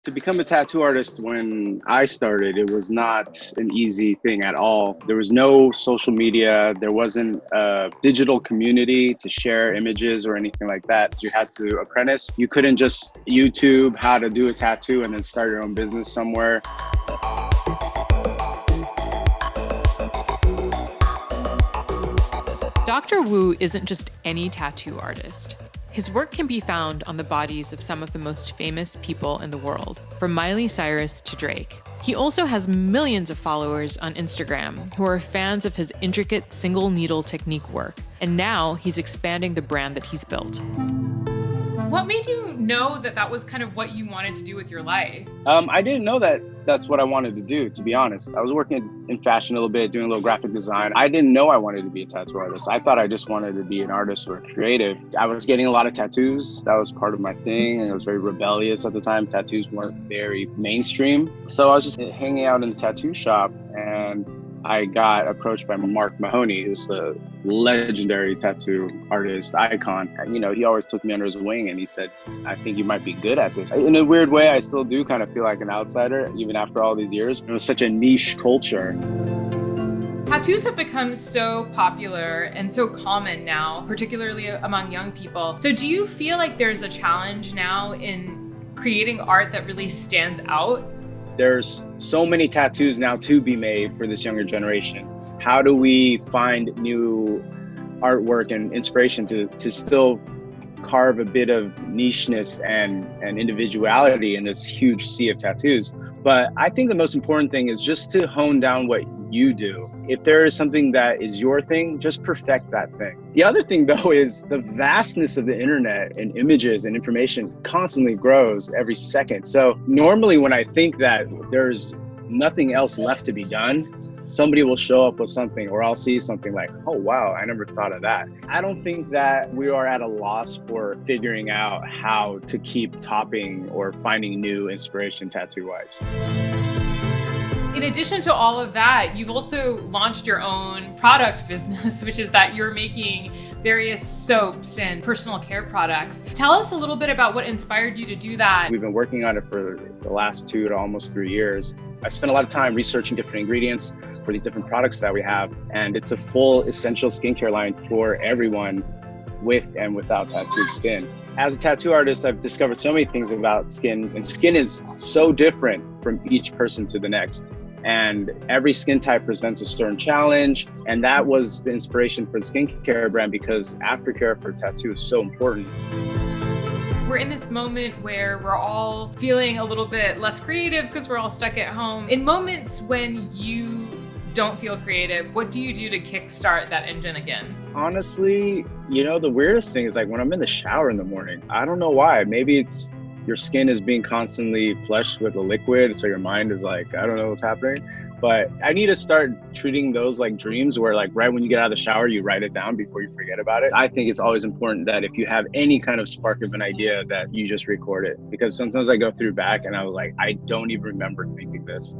To become a tattoo artist when I started, it was not an easy thing at all. There was no social media, there wasn't a digital community to share images or anything like that. You had to apprentice. You couldn't just YouTube how to do a tattoo and then start your own business somewhere. Dr. Wu isn't just any tattoo artist. His work can be found on the bodies of some of the most famous people in the world, from Miley Cyrus to Drake. He also has millions of followers on Instagram who are fans of his intricate single needle technique work, and now he's expanding the brand that he's built. What made you know that that was kind of what you wanted to do with your life? I didn't know that that's what I wanted to do, to be honest. I was working in fashion a little bit, doing a little graphic design. I didn't know I wanted to be a tattoo artist. I thought I just wanted to be an artist or a creative. I was getting a lot of tattoos. That was part of my thing. And I was very rebellious at the time. Tattoos weren't very mainstream. So I was just hanging out in the tattoo shop and I got approached by Mark Mahoney, who's a legendary tattoo artist icon. And, he always took me under his wing and he said, I think you might be good at this. In a weird way, I still do kind of feel like an outsider, even after all these years. It was such a niche culture. Tattoos have become so popular and so common now, particularly among young people. So do you feel like there's a challenge now in creating art that really stands out? There's so many tattoos now to be made for this younger generation. How do we find new artwork and inspiration to still carve a bit of nicheness and individuality in this huge sea of tattoos? But I think the most important thing is just to hone down what you do. If there is something that is your thing, just perfect that thing. The other thing, though, is the vastness of the internet and images and information constantly grows every second. So normally when I think that there's nothing else left to be done, somebody will show up with something, or I'll see something like, oh, wow, I never thought of that. I don't think that we are at a loss for figuring out how to keep topping or finding new inspiration tattoo-wise. In addition to all of that, you've also launched your own product business, which is that you're making various soaps and personal care products. Tell us a little bit about what inspired you to do that. We've been working on it for the last 2 to almost 3 years. I spent a lot of time researching different ingredients for these different products that we have, and it's a full essential skincare line for everyone with and without tattooed skin. As a tattoo artist, I've discovered so many things about skin, and skin is so different from each person to the next. And every skin type presents a certain challenge. And that was the inspiration for the skincare brand, because aftercare for tattoo is so important. We're in this moment where we're all feeling a little bit less creative because we're all stuck at home. In moments when you don't feel creative, what do you do to kickstart that engine again? Honestly, the weirdest thing is like when I'm in the shower in the morning, I don't know why. Maybe it's your skin is being constantly flushed with a liquid, so your mind is like, I don't know what's happening. But I need to start treating those like dreams where like right when you get out of the shower, you write it down before you forget about it. I think it's always important that if you have any kind of spark of an idea that you just record it, because sometimes I go through back and I was like, I don't even remember thinking this.